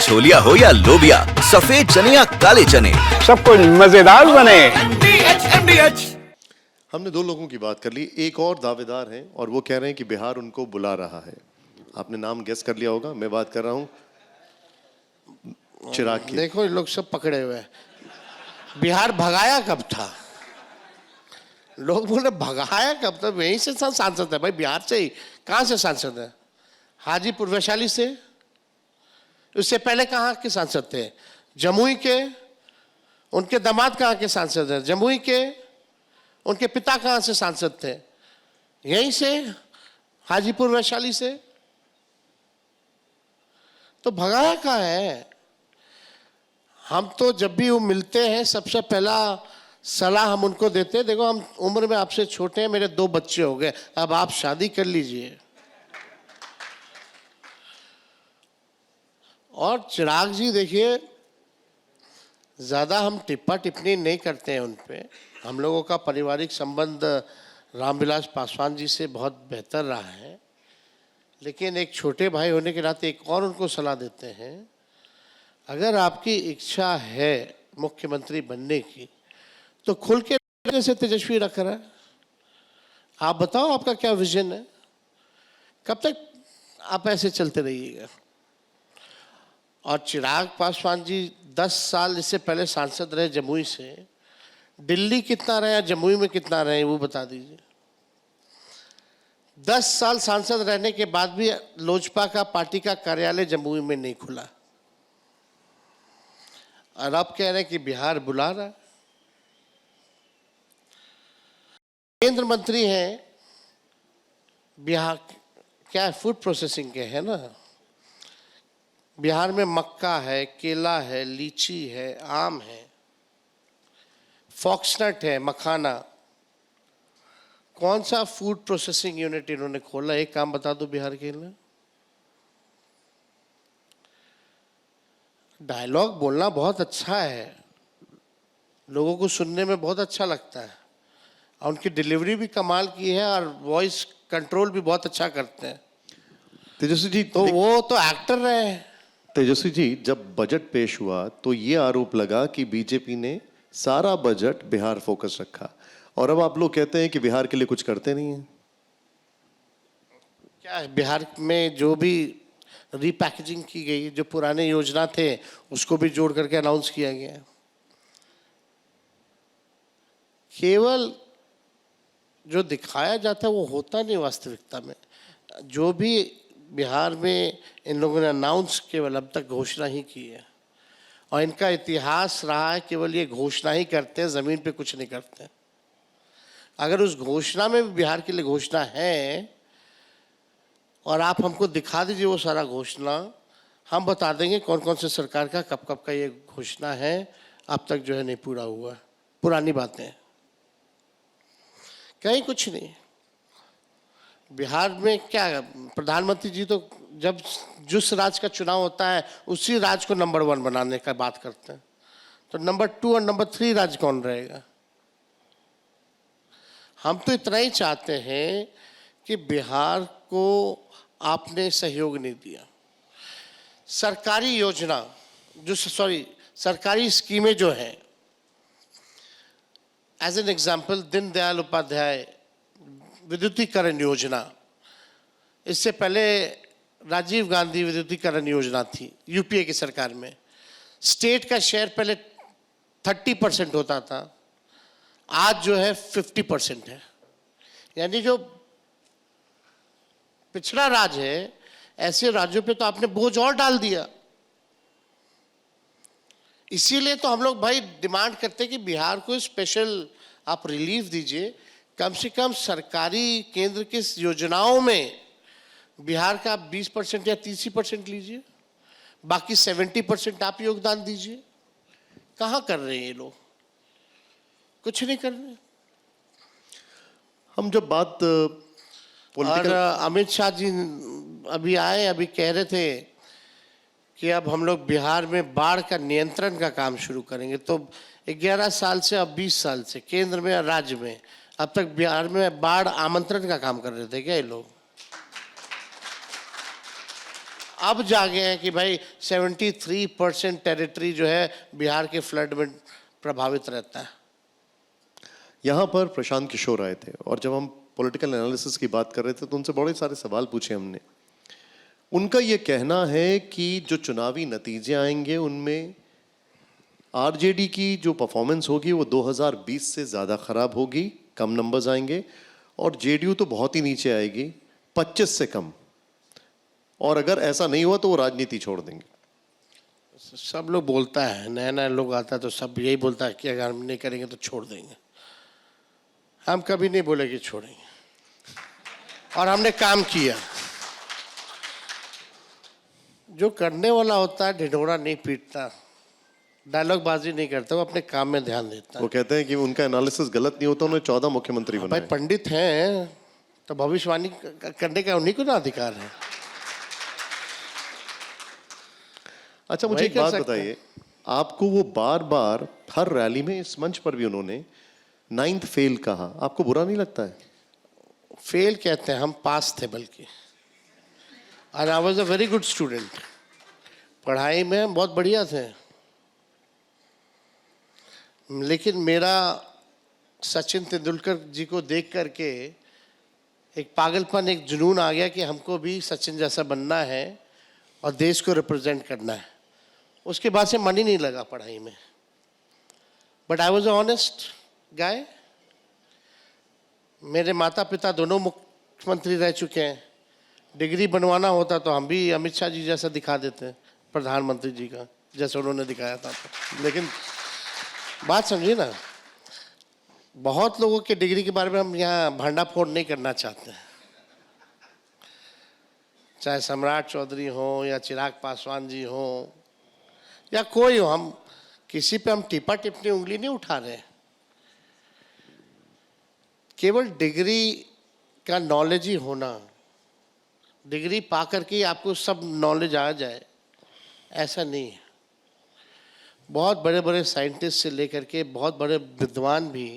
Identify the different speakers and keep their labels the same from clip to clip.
Speaker 1: छोलिया हो या लोबिया, सफेद चने या काले चने,
Speaker 2: सब कुछ मजेदार बने।
Speaker 3: हमने दो लोगों की बात कर ली, एक और दावेदार हैं और वो कह रहे हैं कि बिहार उनको बुला रहा है। आपने नाम गेस कर लिया होगा, मैं बात कर रहा हूँ चिराग की।
Speaker 4: देखो ये लोग सब पकड़े हुए हैं। बिहार भगाया कब था? लोग बोले भगाया कब था? यहीं से सांसद है भाई, बिहार से ही। कहाँ से सांसद है? हाजीपुर वैशाली से। उससे पहले कहाँ के सांसद थे? जमुई के। उनके दामाद कहाँ के सांसद हैं? जमुई के। उनके पिता कहाँ से सांसद थे? यहीं से, हाजीपुर वैशाली से। तो भगाया कहाँ है? हम तो जब भी वो मिलते हैं सबसे पहला सलाह हम उनको देते हैं, देखो हम उम्र में आपसे छोटे हैं, मेरे 2 बच्चे हो गए, अब आप शादी कर लीजिए। और चिराग जी देखिए, ज़्यादा हम टिप्पा टिप्पणी नहीं करते हैं उन पे। हम लोगों का पारिवारिक संबंध रामविलास पासवान जी से बहुत बेहतर रहा है, लेकिन एक छोटे भाई होने के नाते एक और उनको सलाह देते हैं, अगर आपकी इच्छा है मुख्यमंत्री बनने की तो खुल के जैसे तेजस्वी रख रहा है, आप बताओ आपका क्या विजन है? कब तक आप ऐसे चलते रहिएगा? और चिराग पासवान जी 10 साल इससे पहले सांसद रहे जमुई से। दिल्ली कितना रहे या जमुई में कितना रहे वो बता दीजिए। 10 साल सांसद रहने के बाद भी लोजपा का पार्टी का कार्यालय जमुई में नहीं खुला, और अब कह रहे हैं कि बिहार बुला रहा है। केंद्र मंत्री हैं, बिहार क्या फूड प्रोसेसिंग के है ना। बिहार में मक्का है, केला है, लीची है, आम है, फॉक्सनट है, मखाना। कौन सा फूड प्रोसेसिंग यूनिट इन्होंने खोला? एक काम बता दो बिहार के लिए। डायलॉग बोलना बहुत अच्छा है, लोगों को सुनने में बहुत अच्छा लगता है, और उनकी डिलीवरी भी कमाल की है, और वॉइस कंट्रोल भी बहुत अच्छा करते हैं।
Speaker 3: तेजस्वी जी,
Speaker 4: तो वो तो एक्टर रहे हैं।
Speaker 3: तेजस्वी जी, जब बजट पेश हुआ तो ये आरोप लगा कि बीजेपी ने सारा बजट बिहार फोकस रखा, और अब आप लोग कहते हैं कि बिहार के लिए कुछ करते नहीं हैं।
Speaker 4: क्या है, बिहार में जो भी रीपैकेजिंग की गई, जो पुराने योजना थे उसको भी जोड़ करके अनाउंस किया गया। केवल जो दिखाया जाता है वो होता नहीं वास्तविकता में। जो भी बिहार में इन लोगों ने अनाउंस केवल अब तक घोषणा ही की है, और इनका इतिहास रहा है केवल ये घोषणा ही करते हैं, ज़मीन पे कुछ नहीं करते। अगर उस घोषणा में भी बिहार के लिए घोषणा है और आप हमको दिखा दीजिए वो सारा घोषणा, हम बता देंगे कौन कौन से सरकार का कब कब का ये घोषणा है, अब तक जो है नहीं पूरा हुआ। पुरानी बातें, कहीं कुछ नहीं। बिहार में क्या, प्रधानमंत्री जी तो जब जिस राज्य का चुनाव होता है उसी राज्य को नंबर 1 बनाने का बात करते हैं, तो नंबर 2 और नंबर 3 राज्य कौन रहेगा? हम तो इतना ही चाहते हैं कि बिहार को आपने सहयोग नहीं दिया। सरकारी योजना सरकारी स्कीमें जो हैं, as an example Deendayal Upadhyay विद्युतीकरण योजना, इससे पहले राजीव गांधी विद्युतीकरण योजना थी यूपीए की सरकार में। स्टेट का शेयर पहले 30% होता था, आज जो है 50% है। यानी जो पिछड़ा राज्य है, ऐसे राज्यों पे तो आपने बोझ और डाल दिया। इसीलिए तो हम लोग भाई डिमांड करते हैं कि बिहार को स्पेशल आप रिलीफ दीजिए। कम से कम सरकारी केंद्र की योजनाओं में बिहार का 20% या 30% लीजिए, बाकी 70% आप योगदान दीजिए। कहाँ कर रहे हैं ये लोग? कुछ नहीं कर रहे।
Speaker 3: हम जब बात
Speaker 4: और अमित शाह जी अभी आए, अभी कह रहे थे कि अब हम लोग बिहार में बाढ़ का नियंत्रण का काम शुरू करेंगे। तो 11 साल से, अब 20 साल से केंद्र में और राज्य में, अब तक बिहार में बाढ़ आमंत्रण का काम कर रहे थे क्या ये लोग? अब जागे हैं कि भाई 73% टेरिटरी जो है बिहार के फ्लड में प्रभावित रहता है।
Speaker 3: यहाँ पर प्रशांत किशोर आए थे और जब हम पॉलिटिकल एनालिसिस की बात कर रहे थे तो उनसे बड़े सारे सवाल पूछे हमने। उनका ये कहना है कि जो चुनावी नतीजे आएंगे उनमें आरजेडी की जो परफॉर्मेंस होगी वो 2020 से ज़्यादा खराब होगी, कम नंबर्स आएंगे, और जेडीयू तो बहुत ही नीचे आएगी, 25 से कम। और अगर ऐसा नहीं हुआ तो वो राजनीति छोड़ देंगे।
Speaker 4: सब लोग बोलता है, नया नया लोग आता है तो सब यही बोलता है कि अगर हम नहीं करेंगे तो छोड़ देंगे। हम कभी नहीं बोले कि छोड़ेंगे, और हमने काम किया। जो करने वाला होता है ढिढोरा नहीं पीटता, डायलॉग बाजी नहीं करता, वो अपने काम में ध्यान देता है।
Speaker 3: वो कहते हैं कि उनका एनालिसिस गलत नहीं होता, उन्हें 14 मुख्यमंत्री
Speaker 4: भाई
Speaker 3: बनाए।
Speaker 4: पंडित हैं तो भविष्यवाणी करने का उन्हीं को ना अधिकार है।
Speaker 3: अच्छा, मुझे
Speaker 4: वही
Speaker 3: एक
Speaker 4: कर
Speaker 3: बात
Speaker 4: सकते
Speaker 3: बताइए, आपको वो बार बार हर रैली में, इस मंच पर भी उन्होंने 9th फेल कहा, आपको बुरा नहीं लगता है?
Speaker 4: फेल कहते हैं, हम पास थे बल्कि, और I was a very good student. पढ़ाई में हम बहुत बढ़िया थे, लेकिन मेरा सचिन तेंदुलकर जी को देख करके एक पागलपन, एक जुनून आ गया कि हमको भी सचिन जैसा बनना है और देश को रिप्रेजेंट करना है। उसके बाद से मन ही नहीं लगा पढ़ाई में। But I was honest guy. मेरे माता पिता दोनों मुख्यमंत्री रह चुके हैं। डिग्री बनवाना होता तो हम भी अमित शाह जी जैसा दिखा देते, प्रधानमंत्री जी का जैसा उन्होंने दिखाया था। लेकिन बात समझिए ना, बहुत लोगों के डिग्री के बारे में हम यहाँ भंडाफोड़ नहीं करना चाहते हैं। चाहे सम्राट चौधरी हो या चिराग पासवान जी हो या कोई हो, हम किसी पे हम टिप्पा टिप्पणी उंगली नहीं उठा रहे। केवल डिग्री का नॉलेज ही होना, डिग्री पा करके आपको सब नॉलेज आ जाए, ऐसा नहीं है। बहुत बड़े बड़े साइंटिस्ट से लेकर के बहुत बड़े विद्वान भी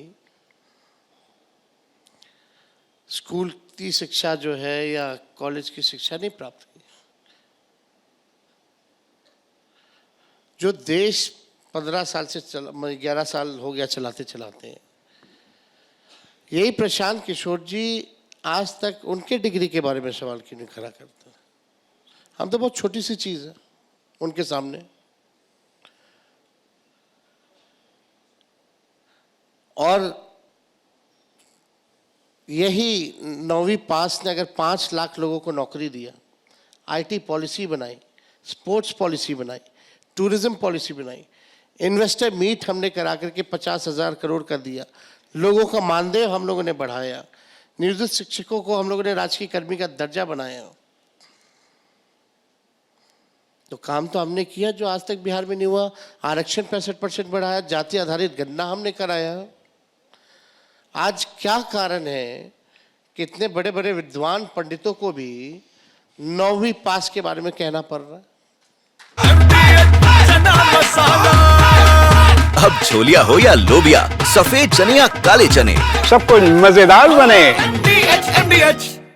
Speaker 4: स्कूल की शिक्षा जो है या कॉलेज की शिक्षा नहीं प्राप्त की। जो देश 15 साल से 11 साल हो गया चलाते चलाते, यही प्रशांत किशोर जी आज तक उनके डिग्री के बारे में सवाल क्यों नहीं खड़ा करते? हम तो बहुत छोटी सी चीज़ है उनके सामने। और यही 9वीं पास ने अगर 5 लाख लोगों को नौकरी दिया, आईटी पॉलिसी बनाई, स्पोर्ट्स पॉलिसी बनाई, टूरिज्म पॉलिसी बनाई, इन्वेस्टर मीट हमने करा करके 50,000 करोड़ कर दिया, लोगों का मानदेय हम लोगों ने बढ़ाया, नियोजित शिक्षकों को हम लोगों ने राजकीय कर्मी का दर्जा बनाया। तो काम तो हमने किया जो आज तक बिहार में नहीं हुआ। आरक्षण 65% बढ़ाया, जाति आधारित गणना हमने कराया। आज क्या कारण है कि इतने बड़े बड़े विद्वान पंडितों को भी 9वीं पास के बारे में कहना पड़ रहा है?
Speaker 1: अब छोलिया हो या लोबिया, सफेद चने या काले चने,
Speaker 2: सबको मजेदार बने।
Speaker 5: MDH